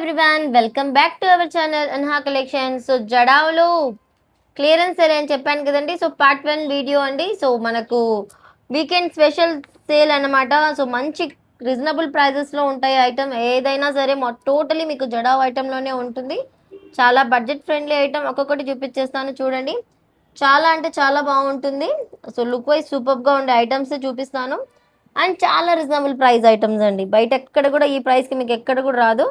Everyone, welcome back to our channel అన్హా collection. So జడావులో clearance sale అని చెప్పాను కదండి. సో పార్ట్ 1 వీడియో అండి. సో మనకు వీకెండ్ స్పెషల్ సేల్ అన్నమాట. సో మంచి రీజనబుల్ ప్రైజెస్లో ఉంటాయి ఐటమ్ ఏదైనా సరే. టోటలీ మీకు జడావ్ ఐటెంలోనే ఉంటుంది. చాలా బడ్జెట్ ఫ్రెండ్లీ ఐటమ్. ఒక్కొక్కటి చూపించేస్తాను చూడండి. చాలా అంటే చాలా బాగుంటుంది. సో లుక్ వైజ్ సూపర్గా ఉండే ఐటమ్స్ చూపిస్తాను. అండ్ చాలా రీజనబుల్ ప్రైస్ ఐటమ్స్ అండి. బయట ఎక్కడ కూడా ఈ ప్రైస్కి మీకు ఎక్కడ కూడా రాదు.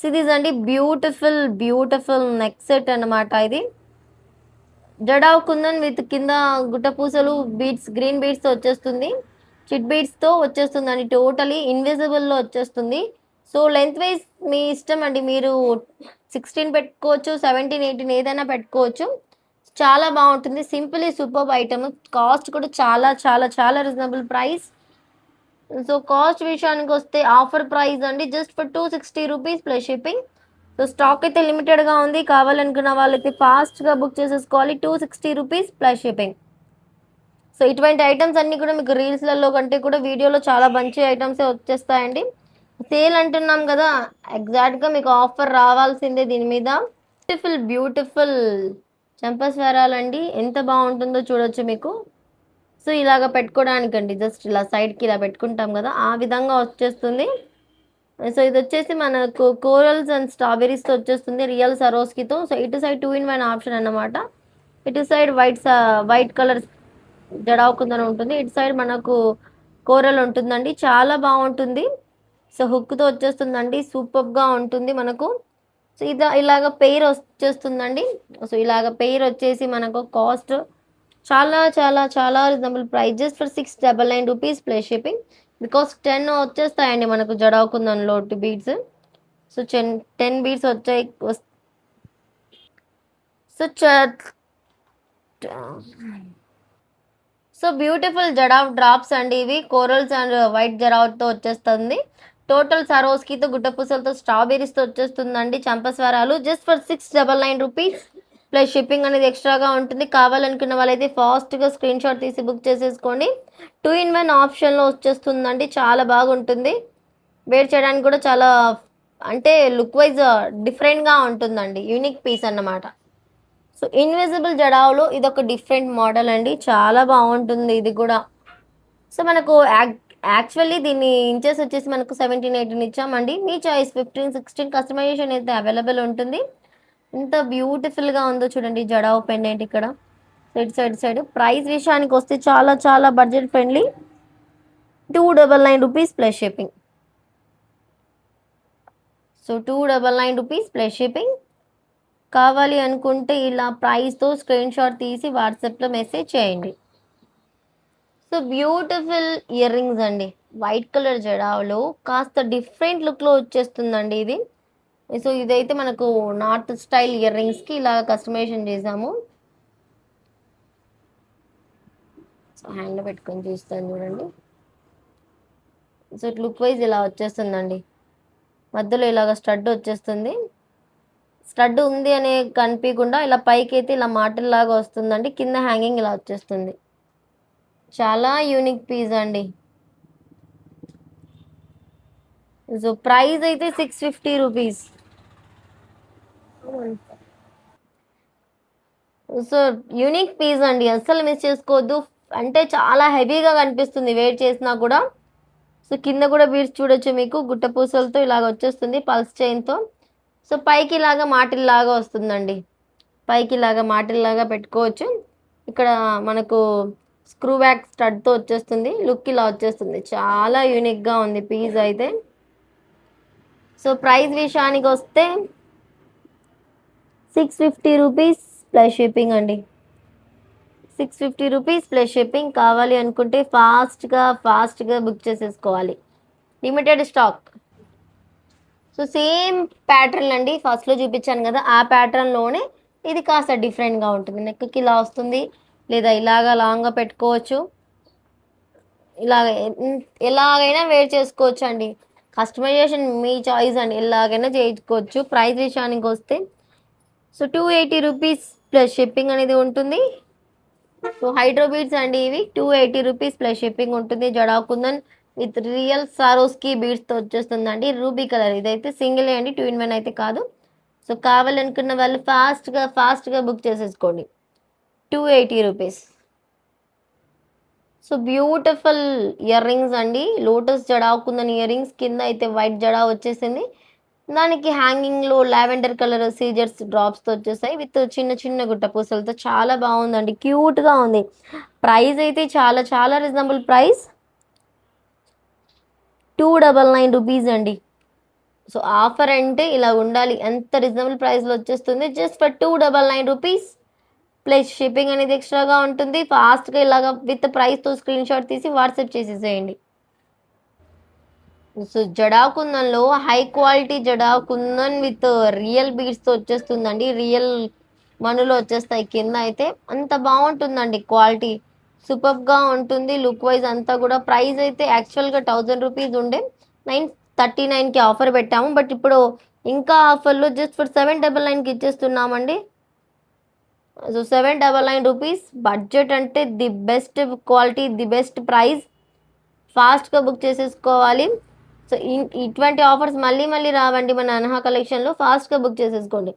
సిరీస్ అండి, బ్యూటిఫుల్ బ్యూటిఫుల్ నెక్ సెట్ అన్నమాట. ఇది జడావ్ కుందన్ విత్ కింద గుట్ట పూసలు బీడ్స్, గ్రీన్ బీడ్స్తో వచ్చేస్తుంది. చిట్ బీడ్స్తో వచ్చేస్తుంది అండి. టోటలీ ఇన్విజిబుల్లో వచ్చేస్తుంది. సో లెంత్ వైజ్ మీ ఇష్టం అండి. మీరు 16 పెట్టుకోవచ్చు, 17, 18 ఏదైనా పెట్టుకోవచ్చు. చాలా బాగుంటుంది. Simply super item. కాస్ట్ కూడా చాలా చాలా చాలా రీజనబుల్ ప్రైస్. సో కాస్ట్ విషయానికి వస్తే ఆఫర్ ప్రైస్ అండి, just for 260 rupees plus shipping. So stock అయితే లిమిటెడ్గా ఉంది. కావాలనుకున్న వాళ్ళైతే ఫాస్ట్గా బుక్ చేసేసుకోవాలి. 260 రూపీస్ ప్లస్ షిప్పింగ్. సో ఇటువంటి ఐటమ్స్ అన్నీ కూడా మీకు రీల్స్లలో కంటే కూడా వీడియోలో చాలా మంచి ఐటమ్సే వచ్చేస్తాయండి. సేల్ అంటున్నాం కదా, ఎగ్జాక్ట్గా మీకు ఆఫర్ రావాల్సిందే దీని మీద. బ్యూటిఫుల్ బ్యూటిఫుల్ చంపస్వరాలండి, ఎంత బాగుంటుందో చూడొచ్చు మీకు. సో ఇలాగ పెట్టుకోవడానికండి, జస్ట్ ఇలా సైడ్కి ఇలా పెట్టుకుంటాం కదా, ఆ విధంగా వచ్చేస్తుంది. సో ఇది వచ్చేసి మనకు కోరల్స్ అండ్ స్ట్రాబెరీస్తో వచ్చేస్తుంది, రియల్ సరోస్కితో. సో ఇటు సైడ్ 2-in-1 ఆప్షన్ అన్నమాట. ఇటు సైడ్ వైట్ కలర్ జడావుకుందని ఉంటుంది, ఇటు సైడ్ మనకు కోరల్ ఉంటుందండి. చాలా బాగుంటుంది. సో హుక్తో వచ్చేస్తుందండి, సూపర్గా ఉంటుంది మనకు. సో ఇలాగ పెయిర్ వచ్చేస్తుందండి. సో ఇలాగ పెయిర్ వచ్చేసి మనకు కాస్ట్ చాలా చాలా చాలా reasonable price, just for 699 rupees plus shipping. Because 10 వచ్చేస్తాయండి మనకు జడావుకుందంలో బీడ్స్. సో 10 బీడ్స్ వచ్చాయి. So so beautiful jadau drops అండి ఇవి. కోరల్స్ అండ్ వైట్ జడావ్తో వచ్చేస్తుంది. టోటల్ సరోస్కితో గుట్టపూసలతో స్ట్రాబెరీస్తో వచ్చేస్తుందండి చంపస్వరాలు, just for 699 rupees plus shipping అనేది ఎక్స్ట్రాగా ఉంటుంది. కావాలనుకున్న వాళ్ళైతే ఫాస్ట్గా స్క్రీన్ షాట్ తీసి బుక్ చేసేసుకోండి. 2-in-1 ఆప్షన్లో వచ్చేస్తుందండి. చాలా బాగుంటుంది. వేర్ చేయడానికి కూడా చాలా అంటే లుక్ వైజ్ డిఫరెంట్గా ఉంటుందండి. యూనిక్ పీస్ అన్నమాట. సో ఇన్విజిబుల్ జడావులో ఇది ఒక డిఫరెంట్ మోడల్ అండి, చాలా బాగుంటుంది ఇది కూడా. సో మనకు యాక్చువల్లీ దీన్ని ఇంచెస్ వచ్చేసి మనకు 17, 18 ఇచ్చామండి. మీ చాయిస్ 15, 16 కస్టమైజేషన్ అయితే అవైలబుల్ ఉంటుంది. ఎంత బ్యూటిఫుల్గా ఉందో చూడండి జడావు పెండెంట్ ఇక్కడ సైడ్. ప్రైస్ విషయానికి వస్తే చాలా చాలా budget friendly, 299 rupees plus shipping. So 299 rupees plus shipping. కావాలి అనుకుంటే ఇలా ప్రైస్తో స్క్రీన్ షాట్ తీసి వాట్సాప్లో మెసేజ్ చేయండి. సో బ్యూటిఫుల్ ఇయర్ రింగ్స్ అండి, వైట్ కలర్ జడావులో కాస్త డిఫరెంట్ లుక్లో వచ్చేస్తుందండి ఇది. సో ఇదైతే మనకు నార్త్ స్టైల్ ఇయర్ రింగ్స్కి ఇలా కస్టమైజేషన్ చేసాము. సో హ్యాండ్లో పెట్టుకొని చూస్తాను చూడండి. సో లుక్ వైజ్ ఇలా వచ్చేస్తుందండి. మధ్యలో ఇలాగ స్టడ్ వచ్చేస్తుంది. స్టడ్ ఉంది అనే కనిపించకుండా ఇలా పైకి అయితే ఇలా మాటల్లాగా వస్తుందండి. కింద హ్యాంగింగ్ ఇలా వచ్చేస్తుంది. చాలా యూనిక్ పీస్ అండి. సో ప్రైస్ అయితే 650 రూపీస్. సో యూనిక్ పీస్ అండి, అస్సలు మిస్ చేసుకోవద్దు. అంటే చాలా హెవీగా కనిపిస్తుంది వెయిట్ చేసినా కూడా. సో కింద కూడా బీడ్స్ చూడొచ్చు మీకు, గుట్ట పూసలతో ఇలాగ వచ్చేస్తుంది పల్స్ చైన్తో. సో పైకి ఇలాగా మాటిల్లాగా వస్తుందండి. పైకి ఇలాగా మాటిల్లాగా పెట్టుకోవచ్చు. ఇక్కడ మనకు స్క్రూ బ్యాక్ స్టడ్తో వచ్చేస్తుంది. లుక్ ఇలా వచ్చేస్తుంది. చాలా యూనిక్గా ఉంది పీస్ అయితే. సో ప్రైస్ విషయానికి వస్తే 650 రూపీస్ ప్లస్ షిప్పింగ్ అండి. 650 రూపీస్ ప్లస్ షిప్పింగ్. కావాలి అనుకుంటే ఫాస్ట్గా బుక్ చేసేసుకోవాలి. Limited stock. So same pattern అండి, ఫస్ట్లో చూపించాను కదా ఆ ప్యాటర్న్లోనే ఇది కాస్త డిఫరెంట్గా ఉంటుంది. నెక్కి ఇలా వస్తుంది, లేదా ఇలాగా లాంగ్గా పెట్టుకోవచ్చు. ఇలాగ ఎలాగైనా వేర్ చేసుకోవచ్చు అండి. కస్టమైజేషన్ మీ చాయిస్ అండి, ఎలాగైనా చేయించుకోవచ్చు. ప్రైస్ విషయానికి వస్తే సో 280 రూపీస్ ప్లస్ షిప్పింగ్ అనేది ఉంటుంది. సో హైడ్రో బీడ్స్ అండి ఇవి. 280 రూపీస్ ప్లస్ షిప్పింగ్ ఉంటుంది. జడావ్ కుందన్ విత్ రియల్ సారోస్కి బీడ్స్తో వచ్చేస్తుందండి. రూబీ కలర్ ఇదైతే సింగిల్ అండి, 2 in 1 అయితే కాదు. సో కావాలనుకున్న వాళ్ళు ఫాస్ట్గా బుక్ చేసేసుకోండి. 280 rupees. So beautiful ear rings అండి. Lotus Jada kundan ear rings, కింద అయితే వైట్ జడా వచ్చేసింది. దానికి హ్యాంగింగ్లో లావెండర్ కలర్ సీజర్స్ డ్రాప్స్తో వచ్చేసాయి విత్ చిన్న చిన్న గుట్ట పూసలతో. చాలా బాగుందండి, క్యూట్గా ఉంది. ప్రైస్ అయితే చాలా చాలా రీజనబుల్ ప్రైస్, 299 రూపీస్ అండి. సో ఆఫర్ అంటే ఇలా ఉండాలి, ఎంత రీజనబుల్ ప్రైస్లో వచ్చేస్తుంది. Just for 299 rupees plus shipping అనేది ఎక్స్ట్రాగా ఉంటుంది. ఫాస్ట్గా ఇలాగ విత్ ప్రైస్తో స్క్రీన్ షాట్ తీసి వాట్సాప్ చేసేసేయండి. సో జడాకుందన్లో హై క్వాలిటీ జడాకుందన్ విత్ రియల్ బీడ్స్తో వచ్చేస్తుందండి. రియల్ మనులో వచ్చేస్తాయి కింద అయితే. అంత బాగుంటుందండి, క్వాలిటీ సూపర్గా ఉంటుంది. లుక్ వైజ్ అంతా కూడా. ప్రైస్ అయితే యాక్చువల్గా 1000 రూపీస్ ఉండే, 939కి ఆఫర్ పెట్టాము. బట్ ఇప్పుడు ఇంకా ఆఫర్లో జస్ట్ ఫర్ 799కి ఇచ్చేస్తున్నామండి. So 799 rupees. బడ్జెట్ అంటే the best quality, the best price. ఫాస్ట్గా బుక్ చేసేసుకోవాలి. సో ఇటువంటి ఆఫర్స్ మళ్ళీ మళ్ళీ రావండి మన అనహా కలెక్షన్లో. ఫాస్ట్గా బుక్ చేసేసుకోండి.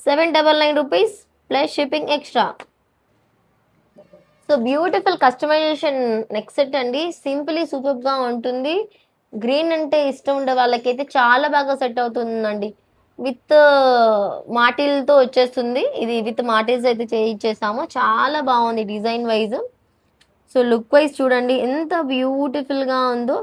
799 rupees plus shipping extra. So beautiful customization neck set అండి. సింపుల్లీ సూపర్గా ఉంటుంది. గ్రీన్ అంటే ఇష్టం ఉండే వాళ్ళకైతే చాలా బాగా సెట్ అవుతుందండి. విత్ మాటిల్తో వచ్చేస్తుంది. ఇది విత్ మాటిల్స్ అయితే చేయించేసాము. చాలా బాగుంది design wise. So look wise చూడండి ఎంత బ్యూటిఫుల్గా ఉందో.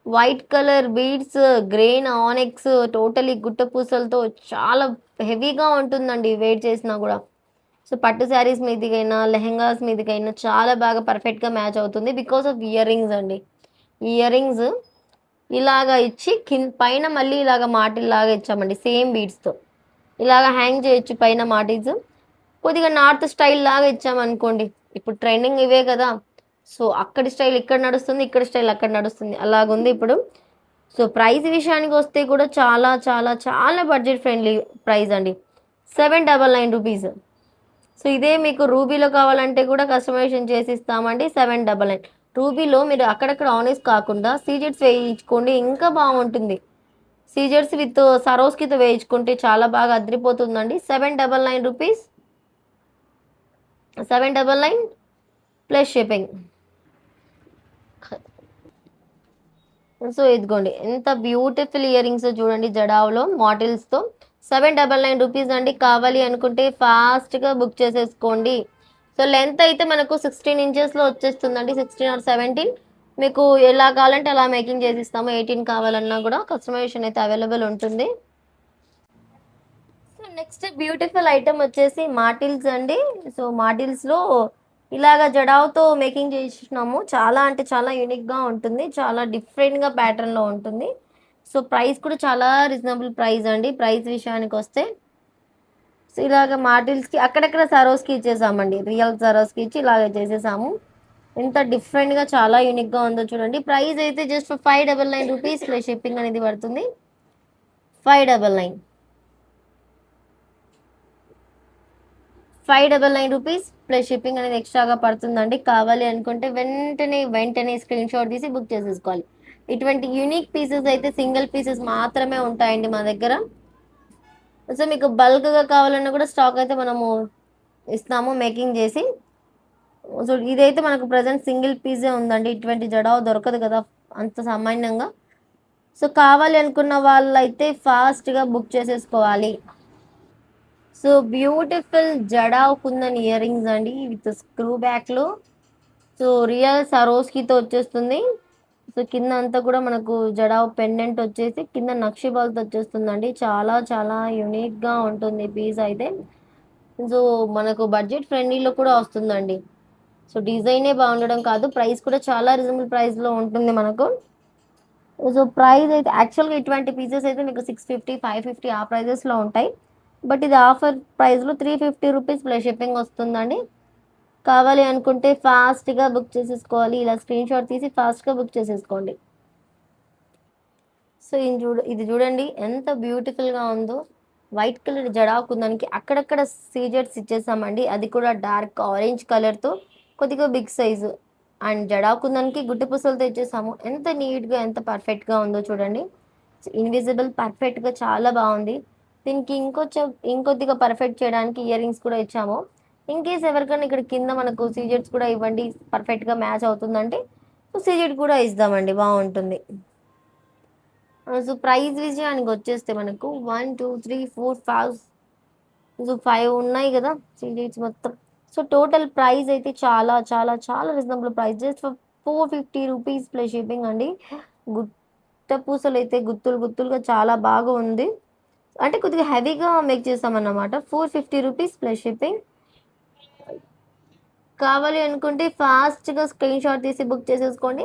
White colour beads, grain onyx, totally గుట్ట పూసలతో చాలా హెవీగా ఉంటుందండి వెయిట్ చేసినా కూడా. సో పట్టు శారీస్ మీదకైనా లెహెంగాస్ మీదకైనా చాలా బాగా పర్ఫెక్ట్గా మ్యాచ్ అవుతుంది బికాస్ ఆఫ్ ఇయర్ రింగ్స్ అండి. ఈ ఇయర్ రింగ్స్ ఇలాగా ఇచ్చి పైన మళ్ళీ ఇలాగ మాటిల్లాగా ఇచ్చామండి సేమ్ బీడ్స్తో. ఇలాగ హ్యాంగ్ చేయొచ్చు పైన మాటిల్స్. కొద్దిగా నార్త్ స్టైల్ లాగా ఇచ్చామనుకోండి, ఇప్పుడు ట్రెండింగ్ ఇవే కదా. సో అక్కడి స్టైల్ ఇక్కడ నడుస్తుంది, ఇక్కడ స్టైల్ అక్కడ నడుస్తుంది, అలాగుంది ఇప్పుడు. సో ప్రైస్ విషయానికి వస్తే కూడా చాలా చాలా చాలా బడ్జెట్ ఫ్రెండ్లీ ప్రైస్ అండి, 799 రూపీస్. సో ఇదే మీకు రూబీలో కావాలంటే కూడా కస్టమైజేషన్ చేసి ఇస్తామండి, 799. రూబీలో మీరు అక్కడక్కడ ఆనెస్ కాకుండా సీజెట్స్ వేయించుకోండి, ఇంకా బాగుంటుంది. సీజెట్స్ విత్ సరోస్కితో వేయించుకుంటే చాలా బాగా అదిరిపోతుందండి. 799 రూపీస్, 799 ప్లస్ షిప్పింగ్. సో ఇదిగోండి ఎంత బ్యూటిఫుల్ ఇయర్ రింగ్స్ చూడండి జడావ్లో మాటిల్స్తో. 799 రూపీస్ అండి. కావాలి అనుకుంటే ఫాస్ట్గా బుక్ చేసేసుకోండి. సో లెంత్ అయితే మనకు 16 ఇంచెస్లో వచ్చేస్తుందండి, 16 or 17. మీకు ఎలా కావాలంటే అలా మేకింగ్ చేసి ఇస్తాము. 18 కావాలన్నా కూడా కస్టమైజేషన్ అయితే అవైలబుల్ ఉంటుంది. సో నెక్స్ట్ బ్యూటిఫుల్ ఐటమ్ వచ్చేసి మాటిల్స్ అండి. సో మాటిల్స్లో ఇలాగ జడావ్తో మేకింగ్ చేసినాము. చాలా అంటే చాలా యూనిక్గా ఉంటుంది, చాలా డిఫరెంట్గా ప్యాటర్న్లో ఉంటుంది. సో ప్రైస్ కూడా చాలా రీజనబుల్ ప్రైస్ అండి. ప్రైస్ విషయానికి వస్తే సో ఇలాగ మాటిల్స్కి అక్కడక్కడ సరోస్కి ఇచ్చేసామండి, రియల్ సరోస్కి ఇచ్చి ఇలాగ చేసేసాము. ఎంత డిఫరెంట్గా చాలా యూనిక్గా ఉందో చూడండి. ప్రైస్ అయితే జస్ట్ 599 రూపీస్ ప్లస్ షిప్పింగ్ అనేది పడుతుంది. 599, 599 రూపీస్ ప్లస్ షిప్పింగ్ అనేది ఎక్స్ట్రాగా పడుతుందండి. కావాలి అనుకుంటే వెంటనే స్క్రీన్ షాట్ తీసి బుక్ చేసేసుకోవాలి. ఇటువంటి యూనిక్ పీసెస్ అయితే సింగిల్ పీసెస్ మాత్రమే ఉంటాయండి మా దగ్గర. సో మీకు బల్క్గా కావాలన్నా కూడా స్టాక్ అయితే మనము ఇస్తాము మేకింగ్ చేసి. సో ఇదైతే మనకు ప్రజెంట్ సింగిల్ పీసే ఉందండి, ఇటువంటి జడావ్ దొరకదు కదా అంత సామాన్యంగా. సో కావాలి అనుకున్న వాళ్ళైతే ఫాస్ట్గా బుక్ చేసేసుకోవాలి. So beautiful jadau kundan ear rings అండి విత్ స్క్రూ బ్యాక్లో. సో రియల్ సరోస్కితో వచ్చేస్తుంది. సో కింద అంతా కూడా మనకు జడావ్ పెండెంట్ వచ్చేసి కింద నక్షి బాల్తో వచ్చేస్తుందండి. చాలా చాలా యూనిక్గా ఉంటుంది పీస్ అయితే. సో మనకు బడ్జెట్ ఫ్రెండ్లీలో కూడా వస్తుందండి. సో డిజైనే బాగుండడం కాదు, ప్రైస్ కూడా చాలా రీజనబుల్ ప్రైస్లో ఉంటుంది మనకు. సో ప్రైస్ అయితే యాక్చువల్గా ఇటువంటి పీసెస్ అయితే మీకు 650, 550 ఆ ప్రైజెస్లో ఉంటాయి. బట్ ఇది ఆఫర్ ప్రైస్లో 350 రూపీస్ ప్లస్ షిప్పింగ్ వస్తుందండి. కావాలి అనుకుంటే ఫాస్ట్గా బుక్ చేసేసుకోవాలి. ఇలా స్క్రీన్ షాట్ తీసి ఫాస్ట్గా బుక్ చేసేసుకోండి. సో ఇది చూడండి ఎంత బ్యూటిఫుల్గా ఉందో. వైట్ కలర్ జడాకు దానికి అక్కడక్కడ సీజెట్స్ ఇచ్చేసామండి, అది కూడా డార్క్ ఆరెంజ్ కలర్తో, కొద్దిగా బిగ్ సైజు. అండ్ జడాకుందానికి గుడ్డి పూసలతో ఇచ్చేసాము. ఎంత నీట్గా ఎంత పర్ఫెక్ట్గా ఉందో చూడండి. ఇన్విజిబుల్ పర్ఫెక్ట్గా చాలా బాగుంది. దీనికి ఇంకొద్దిగా పర్ఫెక్ట్ చేయడానికి ఇయర్ రింగ్స్ కూడా ఇచ్చాము. ఇన్ కేస్ ఎవరికైనా ఇక్కడ కింద మనకు సీజెట్స్ కూడా ఇవ్వండి, పర్ఫెక్ట్గా మ్యాచ్ అవుతుందంటే సీజెట్ కూడా ఇద్దామండి, బాగుంటుంది. సో ప్రైస్ విషయానికి వచ్చేస్తే మనకు 1 2 3 4 5 సో 5 ఉన్నాయి కదా సీజెట్స్ మొత్తం. సో టోటల్ ప్రైస్ అయితే చాలా చాలా చాలా reasonable price, just for 450 rupees plus shipping అండి. గుట్ట పూసలు అయితే గుత్తులు గుత్తులుగా చాలా బాగా ఉంది. అంటే కొద్దిగా హెవీగా మేక్ చేస్తామన్నమాట. 450 రూపీస్ ప్లస్ షిప్పింగ్. కావాలి అనుకుంటే ఫాస్ట్గా స్క్రీన్ షాట్ తీసి బుక్ చేసేసుకోండి.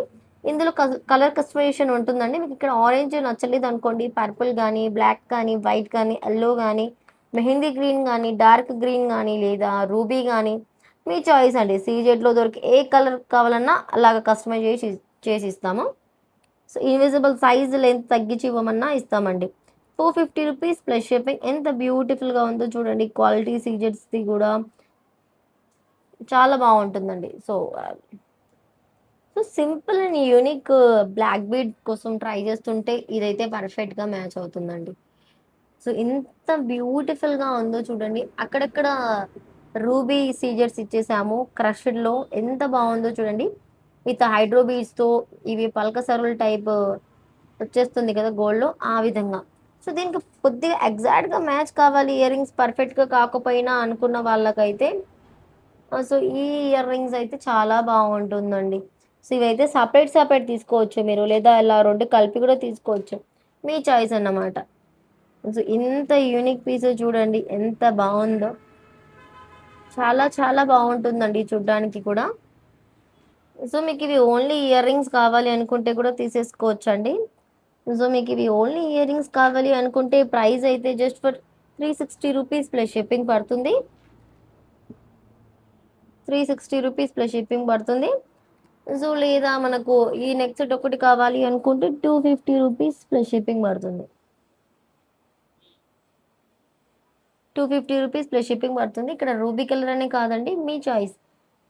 ఇందులో కలర్ కస్టమైజేషన్ ఉంటుందండి. మీకు ఇక్కడ ఆరెంజ్ నచ్చలేదు అనుకోండి, పర్పుల్ కానీ, బ్లాక్ కానీ, వైట్ కానీ, ఎల్లో కానీ, మెహందీ గ్రీన్ కానీ, డార్క్ గ్రీన్ కానీ, లేదా రూబీ కానీ, మీ చాయిస్ అండి. సీజెడ్లో దొరికి ఏ కలర్ కావాలన్నా అలాగ కస్టమైజ్ చేసి ఇస్తాము. సో ఇన్విజిబుల్ సైజ్ లెంత్ తగ్గించి ఇవ్వమన్నా ఇస్తామండి. 450 రూపీస్ ప్లస్ షిప్పింగ్. ఎంత బ్యూటిఫుల్గా ఉందో చూడండి. క్వాలిటీ సీజెడ్స్ది కూడా చాలా బాగుంటుందండి. So simple and unique black bead కోసం ట్రై చేస్తుంటే ఇదైతే పర్ఫెక్ట్గా మ్యాచ్ అవుతుందండి. సో ఎంత బ్యూటిఫుల్గా ఉందో చూడండి. అక్కడక్కడ రూబీ సీజర్స్ ఇచ్చేసాము క్రష్డ్లో, ఎంత బాగుందో చూడండి. విత్ హైడ్రో బీడ్స్తో ఇవి పలక సరువుల టైప్ వచ్చేస్తుంది కదా గోల్డ్లో, ఆ విధంగా. సో దీనికి కొద్దిగా ఎగ్జాక్ట్గా మ్యాచ్ కావాలి, ఇయర్ రింగ్స్ పర్ఫెక్ట్గా కాకపోయినా అనుకున్న వాళ్ళకైతే సో ఈ ఇయర్ రింగ్స్ అయితే చాలా బాగుంటుందండి. సో ఇవైతే సపరేట్ తీసుకోవచ్చు మీరు, లేదా ఇలా రెండు కలిపి కూడా తీసుకోవచ్చు, మీ చాయిస్ అన్నమాట. సో ఇంత యూనిక్ పీస్ చూడండి ఎంత బాగుందో, చాలా చాలా బాగుంటుందండి చూడ్డానికి కూడా. సో మీకు ఇవి ఓన్లీ ఇయర్ రింగ్స్ కావాలి అనుకుంటే కూడా తీసేసుకోవచ్చు అండి. సో మీకు ఇవి ఓన్లీ ఇయర్ రింగ్స్ కావాలి అనుకుంటే ప్రైస్ అయితే just for 360 rupees plus shipping పడుతుంది. 360 రూపీస్ ప్లస్ షిప్పింగ్ పడుతుంది. సో లేదా మనకు ఈ నెక్ సెట్ ఒకటి కావాలి అనుకుంటే 250 రూపీస్ ప్లస్ షిప్పింగ్ పడుతుంది. 250 రూపీస్ ప్లస్ షిప్పింగ్ పడుతుంది. ఇక్కడ రూబీ కలర్ అనే కాదండి, మీ చాయిస్.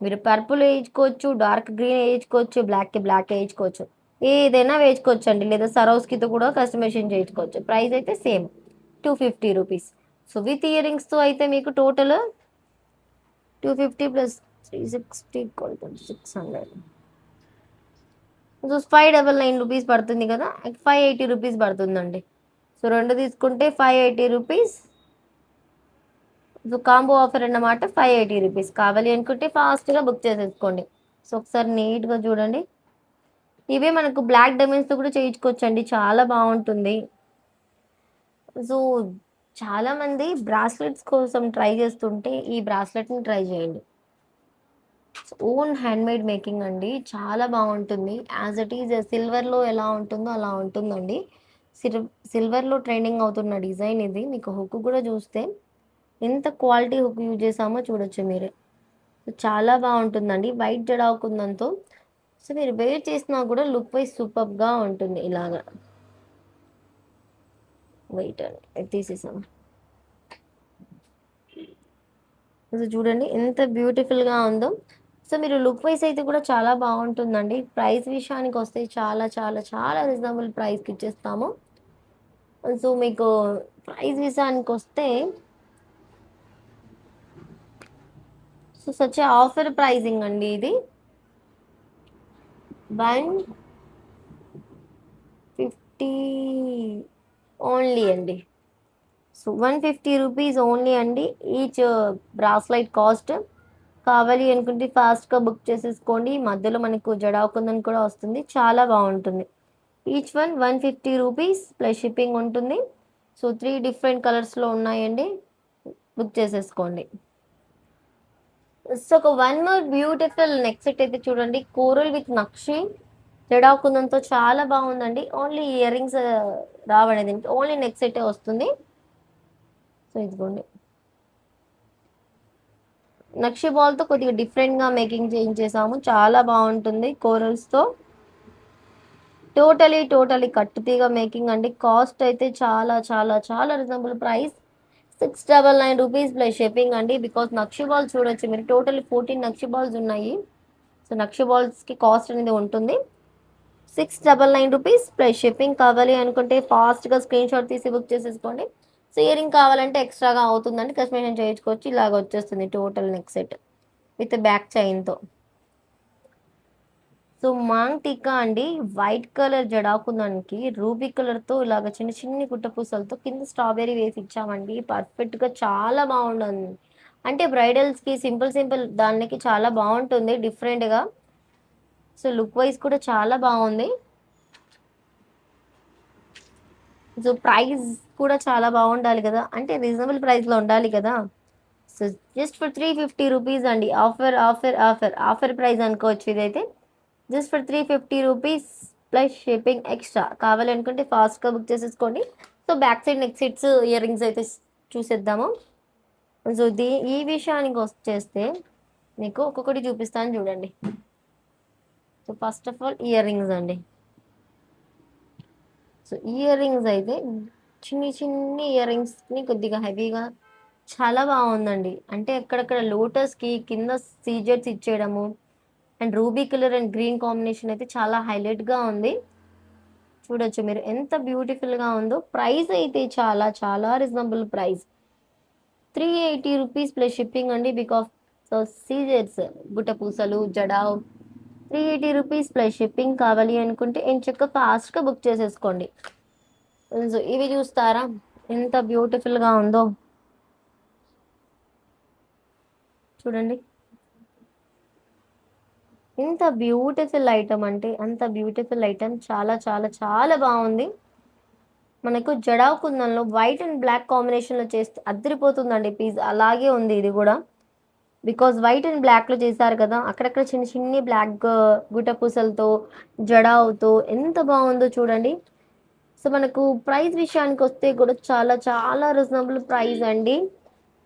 మీరు పర్పుల్ వేయించుకోవచ్చు, డార్క్ గ్రీన్ వేయించుకోవచ్చు, బ్లాక్ వేయించుకోవచ్చు, ఏదైనా వేయించుకోవచ్చు అండి. లేదా సరోస్కితో కూడా కస్టమైజేషన్ చేయించుకోవచ్చు. ప్రైస్ అయితే same 250 rupees. So with ear రింగ్స్తో అయితే మీకు టోటల్ 250 ప్లస్ 360 600. సో 599 రూపీస్ పడుతుంది కదా, 580 రూపీస్ పడుతుందండి. సో రెండు తీసుకుంటే 580 రూపీస్. సో కాంబో ఆఫర్ అన్నమాట. 580 రూపీస్ కావాలి అనుకుంటే ఫాస్ట్గా బుక్ చేసేసుకోండి. సో ఒకసారి నీట్గా చూడండి. ఇవే మనకు బ్లాక్ డైమండ్స్తో కూడా చేయించుకోవచ్చు అండి, చాలా బాగుంటుంది. సో చాలామంది బ్రాస్లెట్స్ కోసం ట్రై చేస్తుంటే ఈ బ్రాస్లెట్ని ట్రై చేయండి. ఓన్ హ్యాండ్మేడ్ మేకింగ్ అండి, చాలా బాగుంటుంది. యాజ్ ఇట్ ఈజ్ సిల్వర్లో ఎలా ఉంటుందో అలా ఉంటుందండి. సిల్వర్లో ట్రెండింగ్ అవుతున్న డిజైన్ ఇది. మీకు హుక్ కూడా చూస్తే ఎంత క్వాలిటీ హుక్ యూజ్ చేసామో చూడొచ్చు మీరే. చాలా బాగుంటుందండి వైట్ జడాకుందంతో. సో మీరు వేర్ చేసినా కూడా లుక్ వైజ్ సూపర్గా ఉంటుంది. ఇలాగా వెయిట్ అండి తీసేసాము. సో చూడండి ఎంత బ్యూటిఫుల్గా ఉందో. సో మీరు లుక్ వైజ్ అయితే కూడా చాలా బాగుంటుందండి. ప్రైస్ విషయానికి వస్తే చాలా చాలా చాలా రీజనబుల్ ప్రైస్కి ఇచ్చేస్తాము. సో మీకు ప్రైస్ విషయానికి వస్తే సో సచ్ ఆఫర్ ప్రైజింగ్ అండి ఇది. 150 ఓన్లీ అండి. సో 150 రూపీస్ ఓన్లీ అండి ఈచ్ బ్రాస్లైట్ కాస్ట్. కావాలి అనుకుంటే ఫాస్ట్గా బుక్ చేసేసుకోండి. మధ్యలో మనకు జడాకుందని కూడా వస్తుంది, చాలా బాగుంటుంది. Each one 150 rupees plus shipping ఉంటుంది. సో 3 డిఫరెంట్ కలర్స్లో ఉన్నాయండి, బుక్ చేసేసుకోండి. సో ఒక one more beautiful neck set అయితే చూడండి. కోరల్ విత్ నక్షి జడాకుందంతో చాలా బాగుందండి. ఓన్లీ ఇయర్ రింగ్స్ రావండి దీనికి, ఓన్లీ నెక్ సెట్ వస్తుంది. సో ఇదిగోండి నక్షి బాల్తో కొద్దిగా డిఫరెంట్గా మేకింగ్ చేయించేసాము, చాలా బాగుంటుంది కోరల్స్తో. టోటలీ కట్టుతీగా మేకింగ్ అండి. కాస్ట్ అయితే చాలా చాలా చాలా reasonable price, 699 rupees plus shipping అండి. బికాస్ నక్షి బాల్స్ చూడొచ్చు మీరు, టోటల్ 14 నక్షి బాల్స్ ఉన్నాయి. సో నక్షి బాల్స్కి కాస్ట్ అనేది ఉంటుంది 699 రూపీస్ ప్లస్ షిప్పింగ్. కావాలి అనుకుంటే ఫాస్ట్గా స్క్రీన్ షాట్ తీసి బుక్ చేసేసుకోండి. సో ఇయరింగ్ కావాలంటే ఎక్స్ట్రాగా అవుతుందండి, కస్టమైజేషన్ చేయించుకోవచ్చు. ఇలాగ వచ్చేస్తుంది total neck set with back చైన్తో. సో మాంగ్ టీకా అండి, వైట్ కలర్ జడాకుందానికి రూబీ కలర్తో ఇలాగ చిన్న చిన్ని గుట్టపూసలతో కింద స్ట్రాబెరీ వేసి ఇచ్చామండి. పర్ఫెక్ట్గా చాలా బాగుంటుంది. అంటే బ్రైడల్స్కి సింపుల్ సింపుల్ దానికి చాలా బాగుంటుంది డిఫరెంట్గా. సో లుక్ వైజ్ కూడా చాలా బాగుంది. సో ప్రైస్ కూడా చాలా బాగుండాలి కదా, అంటే రీజనబుల్ ప్రైస్లో ఉండాలి కదా. సో జస్ట్ ఫర్ 350 రూపీస్ అండి. Offer offer offer offer price అనుకోవచ్చు ఇదైతే. Just for 350 rupees plus shipping extra. కావాలనుకుంటే ఫాస్ట్గా బుక్ చేసేసుకోండి. So back side neck sets ear rings అయితే చూసేద్దాము. సో ఈ విషయానికి వచ్చేస్తే మీకు ఒక్కొక్కటి చూపిస్తాను చూడండి. So first of all ear rings అండి. సో ఇయర్ రింగ్స్ అయితే చిన్ని చిన్ని ఇయర్ రింగ్స్ని కొద్దిగా హెవీగా చాలా బాగుందండి. అంటే ఎక్కడెక్కడ లోటస్కి కింద సీజెట్స్ ఇచ్చేయడము and ruby colour and green combination అయితే చాలా హైలైట్గా ఉంది. చూడొచ్చు మీరు ఎంత బ్యూటిఫుల్గా ఉందో. ప్రైస్ అయితే చాలా చాలా reasonable price, 380 rupees plus shipping అండి. బికాస్ సో సీజెట్స్ గుట్ట పూసలు జడావ్ 380 రూపీస్ ప్లస్ షిప్పింగ్. కావాలి అనుకుంటే ఎంచక్క ఫాస్ట్గా బుక్ చేసేసుకోండి. సో ఇవి చూస్తారా ఎంత బ్యూటిఫుల్గా ఉందో చూడండి. ఎంత బ్యూటిఫుల్ ఐటమ్ అంటే అంత బ్యూటిఫుల్ ఐటమ్, చాలా చాలా చాలా బాగుంది. మనకు జడావ్ కుందన్లో వైట్ అండ్ బ్లాక్ కాంబినేషన్లో చేస్తే అద్దరిపోతుందండి పీస్. అలాగే ఉంది ఇది కూడా, బికాజ్ వైట్ అండ్ బ్లాక్లో చేశారు కదా, అక్కడక్కడ చిన్న చిన్ని బ్లాక్ గుట్ట పూసలతో జడావుతో ఎంత బాగుందో చూడండి. సో మనకు ప్రైస్ విషయానికి వస్తే కూడా చాలా చాలా రీజనబుల్ ప్రైస్ అండి.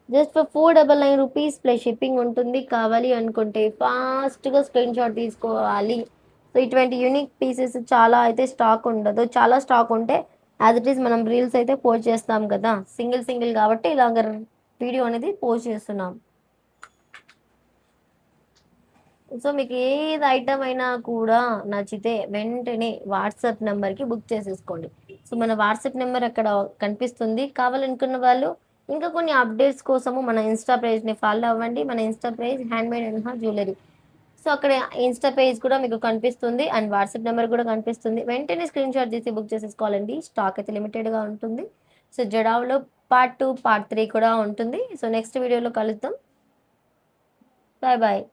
Just for 499 rupees plus shipping ఉంటుంది. కావాలి అనుకుంటే ఫాస్ట్గా స్క్రీన్ షాట్ తీసుకోవాలి. సో ఇటువంటి యూనిక్ పీసెస్ చాలా అయితే స్టాక్ ఉండదు. చాలా స్టాక్ ఉంటే యాజ్ ఇట్ ఈస్ మనం రీల్స్ అయితే పోస్ట్ చేస్తాం కదా, సింగిల్ సింగిల్ కాబట్టి ఇలాగ వీడియో అనేది పోస్ట్ చేస్తున్నాం. సో మీకు ఏది ఐటమ్ అయినా కూడా నచ్చితే వెంటనే వాట్సాప్ నెంబర్కి బుక్ చేసేసుకోండి. సో మన వాట్సాప్ నెంబర్ అక్కడ కనిపిస్తుంది. కావాలనుకున్న వాళ్ళు ఇంకా కొన్ని అప్డేట్స్ కోసము మన ఇన్స్టా పేజ్ని ఫాలో అవ్వండి. మన Insta page handmade and jewellery. So అక్కడ ఇన్స్టా పేజ్ కూడా మీకు కనిపిస్తుంది అండ్ వాట్సాప్ నెంబర్ కూడా కనిపిస్తుంది. వెంటనే స్క్రీన్ షాట్ తీసి బుక్ చేసేసుకోవాలండి. స్టాక్ అయితే లిమిటెడ్గా ఉంటుంది. సో జడావ్లో పార్ట్ 2 పార్ట్ 3 కూడా ఉంటుంది. సో నెక్స్ట్ వీడియోలో కలుద్దాం. Bye bye.